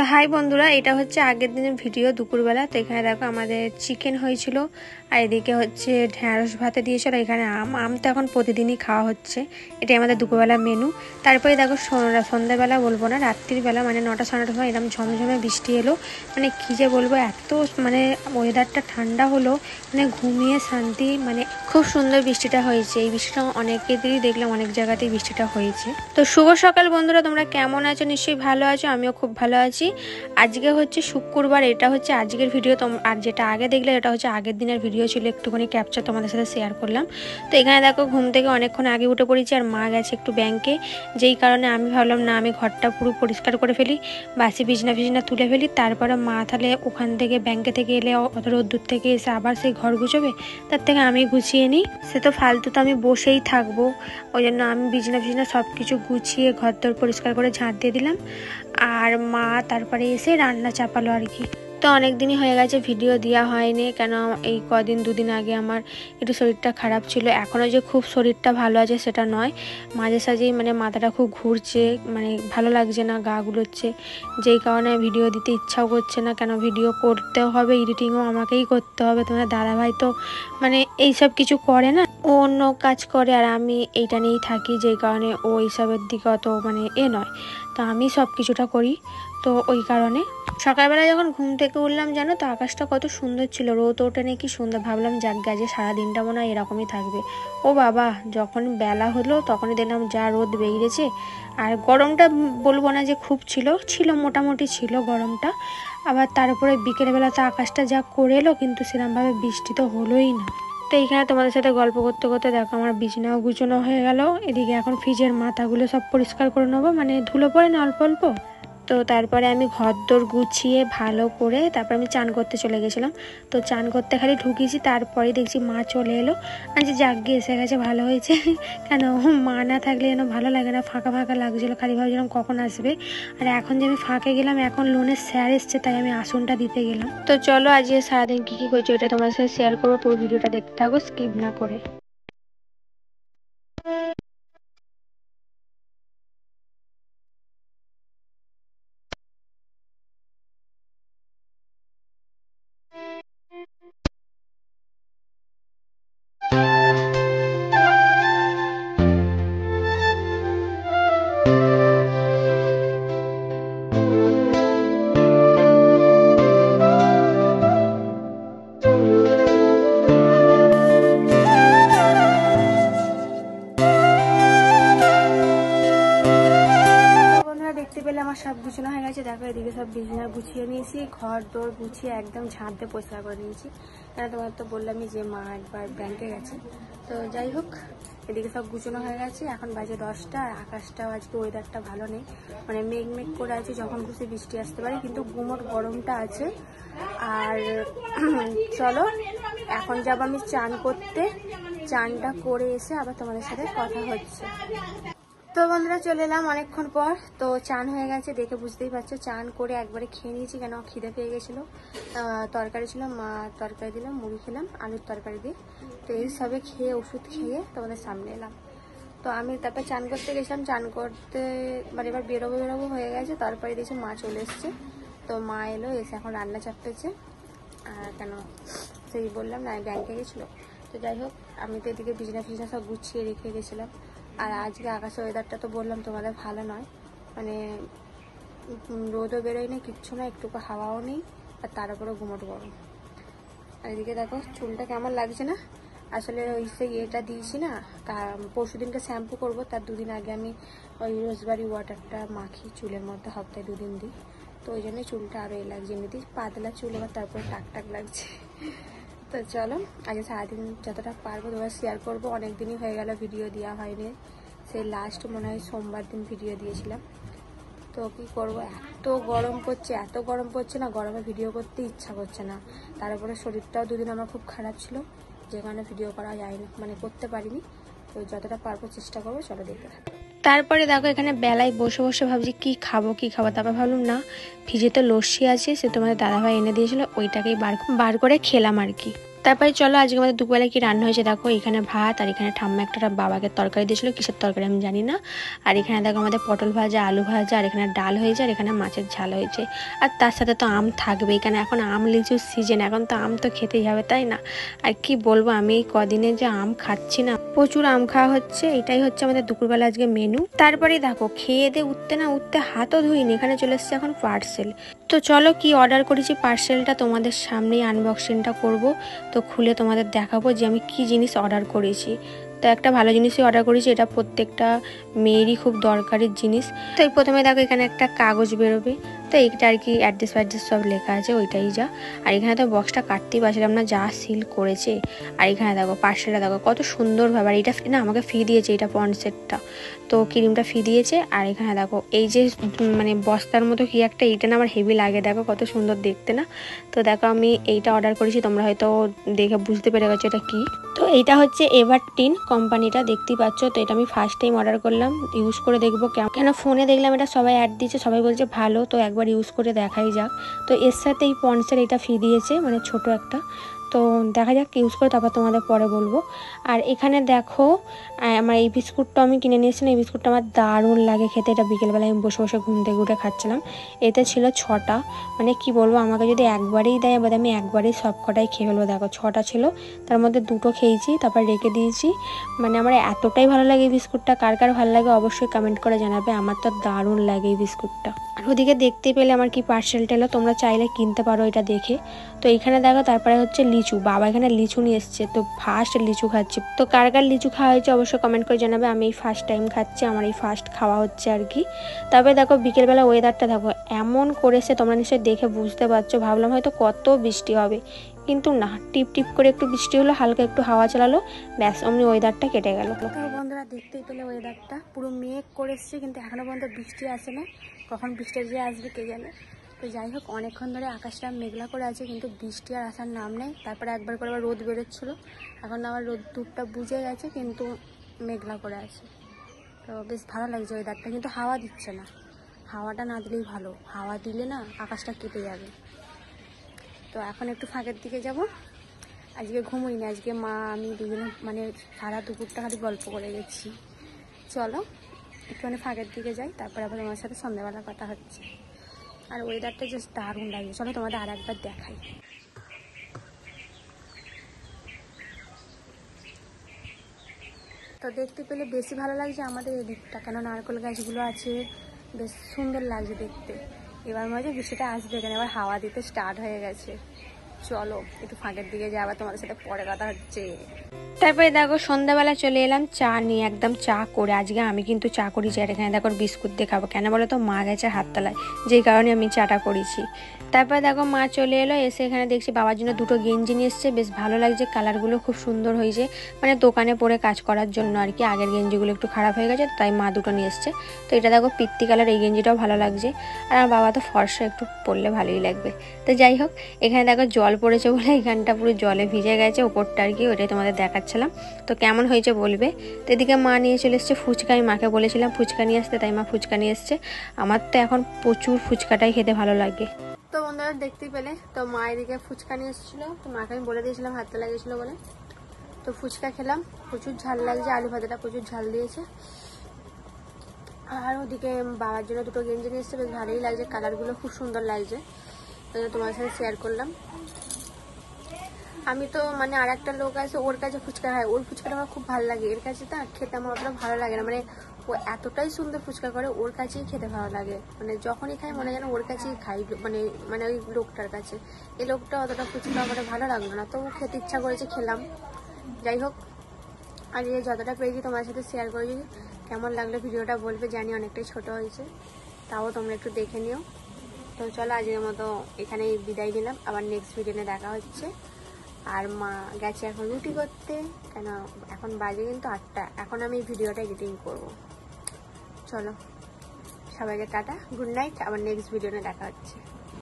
তো হাই বন্ধুরা, এটা হচ্ছে আগের দিনের ভিডিও দুপুরবেলা। তো এখানে দেখো আমাদের চিকেন হয়েছিল, আর এদিকে হচ্ছে ঢ্যাঁড়স ভাতে দিয়েছিল, এখানে আম তো এখন প্রতিদিনই খাওয়া হচ্ছে। এটাই আমাদের দুপুরবেলার মেনু। তারপরে দেখো সন্ধ্যাবেলা বলবো না, রাত্রির বেলা মানে 9টা সাড়ে 9টার সময় এরকম ঝমঝমে বৃষ্টি এলো। মানে কী যে বলবো, এত মানে ওয়েদারটা ঠান্ডা হলো, মানে ঘুমিয়ে শান্তি। মানে খুব সুন্দর বৃষ্টিটা হয়েছে। এই বৃষ্টিটা অনেকেদেরই দেখলাম, অনেক জায়গাতেই বৃষ্টিটা হয়েছে। তো শুভ সকাল বন্ধুরা, তোমরা কেমন আছো? নিশ্চয়ই ভালো আছো, আমিও খুব ভালো আছি। আজকে হচ্ছে শুক্রবার, এটা হচ্ছে আজকের ভিডিও। আর যেটা আগে দেখলে এটা হচ্ছে আগের দিনের ভিডিও ছিল, একটুখানি ক্যাপচার তোমাদের সাথে শেয়ার করলাম। তো এখানে দেখো ঘুম থেকে অনেকক্ষণ আগে উঠে পড়েছি, আর মা গেছে একটু ব্যাংকে, যেই কারণে আমি ভাবলাম না আমি ঘরটা পুরো পরিষ্কার করে ফেলি, বাসি বিছনা তুলে ফেলি। তারপরে মা তাহলে ওখান থেকে ব্যাংকে থেকে এলে অত রোদ্দুর থেকে এসে আবার সেই ঘর গুছোবে, তার থেকে আমি গুছিয়ে নিই। সে তো ফালতু তো আমি বসেই থাকবো, ওই জন্য আমি বিছনা সব কিছু গুছিয়ে ঘর দর পরিষ্কার করে ঝাঁট দিয়ে দিলাম। আর মা তারপরে এসে রান্না চাপালো আর কি। তো অনেক দিনই হয়ে গেছে ভিডিও দেওয়া হয়নি, কেন এই দুদিন আগে আমার একটু শরীরটা খারাপ ছিল। এখনও যে খুব শরীরটা ভালো আছে সেটা নয়, মাঝে সাঝেই মানে মাথাটা খুব ঘুরছে, মানে ভালো লাগছে না, গা গুলোচ্ছে, যেই কারণে ভিডিও দিতে ইচ্ছাও করছে না। কেন ভিডিও করতেও হবে, এডিটিংও আমাকেই করতে হবে। তোমার দাদাভাই তো মানে এইসব কিছু করে না, ও অন্য কাজ করে, আর আমি এইটা নিয়েই থাকি, যেই কারণে ও এইসবের দিকে অত মানে নয়। তো আমি সব কিছুটা করি। তো ওই কারণে সকালবেলা যখন ঘুম থেকে উঠলাম, জানো তো আকাশটা কত সুন্দর ছিল, রোদ ওঠে নাকি সুন্দর। ভাবলাম যাক গাছে সারাদিনটা মনে হয় এরকমই থাকবে। ও বাবা, যখন বেলা হলো তখনই দেখলাম যা রোদ বেরিয়েছে। আর গরমটা বলবো না যে খুব ছিল মোটামুটি ছিল গরমটা। আবার তারপরে বিকেলবেলা তো আকাশটা যা করে এলো, কিন্তু সেরকমভাবে বৃষ্টি তো হলোই না। তো এইখানে তোমাদের সাথে গল্প করতে করতে দেখো আমার বিছানাও গুছানো হয়ে গেল। এদিকে এখন ফ্রিজের মাথাগুলো সব পরিষ্কার করে নেবো, মানে ধুলো পড়ে না অল্প অল্প। তো তারপরে আমি ঘরদোর গুছিয়ে ভালো করে তারপর আমি চান করতে চলে গেছিলাম। তো চান করতে খালি ঢুকিয়েছি, তারপরে দেখছি মা চলে এলো। আর যে যাক গিয়ে এসে গেছে, ভালো হয়েছে। কেন মা না থাকলে যেন ভালো লাগে না, ফাঁকা ফাঁকা লাগছিলো, খালি ভাবছিলাম কখন আসবে। আর এখন যে আমি ফাঁকে গেলাম, এখন লোনের স্যার এসছে, তাই আমি আসনটা দিতে গেলাম। তো চলো আজকে সারাদিন কী করছি ওটা তোমার সাথে শেয়ার করবো, পুরো ভিডিওটা দেখতে থাকো স্কিপ না করে। দেখতে পেলে আমার সব গুছানো হয়ে গেছে। দেখো এদিকে সব বিছানা গুছিয়ে নিয়েছি, ঘর দোর গুছিয়ে একদম ঝাঁট দিয়ে পরিষ্কার করে নিয়েছি। কেন তোমার তো বললামই যে মা একবার ব্যাংকে গেছে। তো যাই হোক, এদিকে সব গুছানো হয়ে গেছে। এখন বাজে 10টা, আর আকাশটাও আজকে ওয়েদারটা ভালো নেই, মানে মেঘ করে আছে, যখন খুশি বৃষ্টি আসতে পারে, কিন্তু গুমোট গরমটা আছে। আর চলো এখন যাবো আমি চান করতে, চানটা করে এসে আবার তোমাদের সাথে কথা হচ্ছে। তো বন্ধুরা চলে এলাম অনেকক্ষণ পর। তো চান হয়ে গেছে, দেখে বুঝতেই পারছো। চান করে একবারে খেয়ে নিয়েছি, কেন খিদে পেয়ে গেছিলো। তরকারি ছিল, মা তরকারি দিলাম, মুড়ি খেলাম আলুর তরকারি দিয়ে। তো এই সবে খেয়ে ওষুধ খেয়ে তোমাদের সামনে এলাম। তো আমি তারপর চান করতে গেছিলাম, চান করতে মানে এবার বেরোবো হয়ে গেছে। তারপরে দেখছি মা চলে এসছে। তো মা এলো, এসে এখন রান্না চাপতেছে। কেন সেই বললাম না ব্যাংকে গেছিলো। তো যাই হোক, আমি তো এদিকে বিছানা সব গুছিয়ে রেখে গেছিলাম। আর আজকে আকাশের ওয়েদারটা তো বললাম তোমাদের ভালো নয়, মানে রোদও বেরোয় না, কিচ্ছু না, একটুকু হাওয়াও নেই, আর তার উপরে গুমোট গরম। আর এদিকে দেখো চুলটা কেমন লাগছে না। আসলে ওই সেই এটা দিয়েছি না, পরশু দিনকে শ্যাম্পু করবো, তার 2 দিন আগে আমি ওই রোজবারি ওয়াটারটা মাখি চুলের মধ্যে, সপ্তাহে 2 দিন দিই। তো ওই জন্যই চুলটা আরও লাগছে, এমনিতে পাতলা চুল, এবার তারপরে টাক লাগছে। তো চলো আজকে সারাদিন যতটা পারবো তোমার শেয়ার করবো। অনেক দিনই হয়ে গেল ভিডিও দেওয়া হয়নি, সেই লাস্ট মনে হয় সোমবার দিন ভিডিও দিয়েছিলাম। তো কি করব, এত গরম পড়ছে না, গরমে ভিডিও করতে ইচ্ছা করছে না। তার উপরে শরীরটাও 2 দিন আমার খুব খারাপ ছিল, যে কারণে ভিডিও করা যায়নি, মানে করতে পারিনি। তো যতটা পারবো চেষ্টা করবো, চলো দেখতে থাকো। তারপরে দেখো এখানে বেলায় বসে ভাবছি কি খাবো। তারপর ভাবলাম না, ফ্রিজে তো লস্যি আছে, সে তোমাদের দাদাভাই এনে দিয়েছিল, ওইটাকেই বার করে খেলাম আর কি। তারপরে চলো আজকে আমাদের দুপুরবেলায় কি রান্না হয়েছে দেখো। এখানে ভাত, আর এখানে ঠাম্মা একটা বাবাকে তরকারি দিয়েছিল, কিসের তরকারি আমি জানি না। আর এখানে দেখো আমাদের পটল ভাজা, আলু ভাজা, আর এখানে ডাল হয়েছে, আর এখানে মাছের ঝাল হয়েছে। আর তার সাথে তো আম থাকবে, এখানে এখন আম লিচুর সিজন, এখন তো আম তো খেতেই হবে তাই না। আর কি বলবো, আমি এই কদিনে যে আম খাচ্ছি না, প্রচুর আম খাওয়া হচ্ছে। এটাই হচ্ছে আমাদের দুপুরবেলা আজকে মেনু। তারপরে দেখো খেয়ে দিয়ে উঠতে না উঠতে হাতও ধুইনি, এখানে চলে এসছে এখন পার্সেল। তো চলো কি অর্ডার করেছি পার্সেলটা তোমাদের সামনেই আনবক্সিংটা করব। তো খুলে তোমাদের দেখাবো যে আমি কি জিনিস অর্ডার করেছি। তো একটা ভালো জিনিসই অর্ডার করেছি, এটা প্রত্যেকটা মেয়েরই খুব দরকারি জিনিস। তো এই প্রথমে দেখো এখানে একটা কাগজ বেরোবে, তো এইটা আর কি অ্যাড্রেস ফ্যাড্রেস সব লেখা আছে, ওইটাই যা। আর এখানে তো বক্সটা কাটতেই পারছিলাম না, যা সিল করেছে। আর এখানে দেখো পার্সেলটা দেখো কত সুন্দরভাবে, আর এটা না আমাকে ফ্রি দিয়েছে, এটা পন্ড সেটটা, তো ক্রিমটা ফ্রি দিয়েছে। আর এখানে দেখো এই যে মানে বস্তার মতো কি একটা, এইটা না আমার হেভি লাগে, দেখো কত সুন্দর দেখতে না। তো দেখো আমি এইটা অর্ডার করেছি, তোমরা হয়তো দেখে বুঝতে পেরে গেছো এটা কি। তো এইটা হচ্ছে এভারটিন কোম্পানিটা, দেখতেই পাচ্ছ। তো এটা আমি ফার্স্ট টাইম অর্ডার করলাম, ইউজ করে দেখবো কেন। ফোনে দেখলাম এটা সবাই অ্যাড দিচ্ছে, সবাই বলছে ভালো, তো একবার ইউজ করে দেখাই যাক। তো এর সাথে এই পন্ডসের এটা ফ্রি দিয়েছে, মানে ছোট একটা। তো দেখা যাক ইউজ করে তারপর তোমাদের পরে বলবো। আর এখানে দেখো আমার এই বিস্কুটটা আমি কিনে নিয়েছিলাম, এই বিস্কুটটা আমার দারুণ লাগে খেতে। এটা বিকেলবেলায় আমি বসে বসে ঘুম থেকে উঠে খাচ্ছিলাম। এতে ছিল 6টা, মানে কি বলবো, আমাকে যদি একবারেই দেয় এবার আমি একবারেই সব কটাই খেয়ে ফেলবো। দেখো 6টা ছিল, তার মধ্যে 2টো খেয়েছি, তারপর রেখে দিয়েছি। মানে আমার এতটাই ভালো লাগে এই বিস্কুটটা, কার কার ভালো লাগে অবশ্যই কমেন্ট করে জানাবে। আমার তো দারুণ লাগে এই বিস্কুটটা। আর ওদিকে দেখতে পেলে আমার কি পার্সেলটা এলো, তোমরা চাইলে কিনতে পারো এটা দেখে। তো এইখানে দেখো তারপরে হচ্ছে লিচু, বাবা এখানে লিচু নিয়ে এসছে, তো ফার্স্ট লিচু খাচ্ছি। তো কার কার লিচু খাওয়া হয়েছে অবশ্যই কমেন্ট করে জানাবে। আমি এই ফার্স্ট টাইম খাচ্ছি, আমার এই ফার্স্ট খাওয়া হচ্ছে আর কি। তারপরে দেখো বিকেলবেলা ওয়েদারটা দেখো এমন করেছে, তোমরা নিশ্চয়ই দেখে বুঝতে পারছো। ভাবলাম হয়তো কত বৃষ্টি হবে, কিন্তু না, টিপ টিপ করে একটু বৃষ্টি হলো, হালকা একটু হাওয়া চালালো, ব্যাস অমনি ওয়েদারটা কেটে গেল। তো বন্ধুরা দেখতেই পেলে ওয়েদারটা পুরো মেঘ করে এসছে, কিন্তু এখনো পর্যন্ত বৃষ্টি আসে না। কখন বৃষ্টি যে আসবে কে জানে। তো যাই হোক অনেকক্ষণ ধরে আকাশটা মেঘলা করে আছে, কিন্তু বৃষ্টি আর আসার নাম নেই। তারপরে একবার করে আবার রোদ বেরোচ্ছিলো, এখন আবার রোদ দুধটা বুঝে গেছে, কিন্তু মেঘলা করে আছে। তো বেশ ভালো লাগছে ওয়েদারটা, কিন্তু হাওয়া দিচ্ছে না। হাওয়াটা না দিলেই ভালো, হাওয়া দিলে না আকাশটা কেটে যাবে। তো এখন একটু ফাঁকের দিকে যাব। আজকে ঘুমোইনি, আজকে মা আমি দুজনে মানে সারা দুপুরটা খালি গল্প করে গেছি। চলো একটুখানি ফাঁকের দিকে যাই, তারপর আবার আমার সাথে সন্ধ্যাবেলা কথা হচ্ছে। আর ওয়েদারটা জাস্ট দারুণ লাগে, চলো তোমাদের আর একবার দেখাই। তো দেখতে পেলে বেশি ভালো লাগছে আমাদের এদিকটা, কেন নারকেল গাছগুলো আছে, বেশ সুন্দর লাগছে দেখতে। এবার মনে হচ্ছে বৃষ্টিটা আসবে, এখানে এবার হাওয়া দিতে স্টার্ট হয়ে গেছে। চলো একটু ফাঁকের দিকে যাই, আবার তোমাদের সাথে পরে কথা হচ্ছে। তারপরে দেখো সন্ধ্যাবেলা চলে এলাম চা নিয়ে, একদম চা করে। আজকে আমি কিন্তু চা করেছি, আর এখানে দেখো বিস্কুট দিয়ে খাবো, কেন বলো তো মা গেছে হাততলায়, যেই কারণে আমি চাটা করেছি। তারপরে দেখো মা চলে এলো, এসে এখানে দেখছি বাবার জন্য 2টো গেঞ্জি নিয়ে এসছে, বেশ ভালো লাগছে, কালারগুলো খুব সুন্দর হয়েছে, মানে দোকানে পরে কাজ করার জন্য আর কি। আগের গেঞ্জিগুলো একটু খারাপ হয়ে গেছে, তাই মা 2টো নিয়ে এসছে। তো এটা দেখো পিত্তি কালার, এই গেঞ্জিটাও ভালো লাগছে। আর আমার বাবা তো ফর্সা, একটু পরলে ভালোই লাগবে। তো যাই হোক এখানে দেখো জল পড়েছে বলে এখানটা পুরো জলে ভিজে গেছে ওপরটা আর কি, ওইটাই তোমাদের দেখাচ্ছিলাম। তো কেমন হয়েছে বলবে। তো এদিকে মা নিয়ে চলে এসছে ফুচকা, আমি মাকে বলেছিলাম ফুচকা নিয়ে আসতে, তাই মা ফুচকা নিয়ে এসছে। আমার তো এখন প্রচুর ফুচকাটাই খেতে ভালো লাগে। তো বন্ধুরা দেখতেই পেলে, তো মা এদিকে ফুচকা নিয়ে এসেছিলো, তো মাকে আমি বলে দিয়েছিলাম হাতে লাগিয়েছিলো বলে। তো ফুচকা খেলাম, প্রচুর ঝাল লাগছে, আলু ভাজাটা প্রচুর ঝাল দিয়েছে। আর ওদিকে বাবার জন্য 2টো গেঞ্জি নিয়ে এসছে, বেশ ভালোই লাগছে, কালারগুলো খুব সুন্দর লাগছে, তোমার সাথে শেয়ার করলাম। আমি তো মানে আর একটা লোক আছে, ওর কাছে ফুচকা খাই, ওর ফুচকাটা আমার খুব ভালো লাগে, এর কাছে তা খেতে আমার অতটা ভালো লাগে না। মানে ও এতটাই সুন্দর ফুচকা করে, ওর কাছেই খেতে ভালো লাগে। মানে যখনই খাই মনে যেন ওর কাছেই খাই, মানে ওই লোকটার কাছে। এই লোকটা অতটা ফুচকা আমার ভালো লাগলো না, তো খেতে ইচ্ছা করেছে, খেলাম। যাই হোক আজকে যতটা পেয়েছি তোমার সাথে শেয়ার করেছি। কেমন লাগলো ভিডিওটা বলবে, জানি অনেকটাই ছোট হয়েছে, তাও তোমরা একটু দেখে নিও। তো চলো আজকের মতো এখানেই বিদায় নিলাম, আবার নেক্সট ভিডিওতে দেখা হচ্ছে। আর মা গেছে এখন রুটি করতে, কেন এখন বাজে কিন্তু 8টা, এখন আমি ভিডিওটা এডিটিং করব। চলো সবাইকে টাটা, গুড নাইট, আবার নেক্সট ভিডিওতে দেখা হচ্ছে।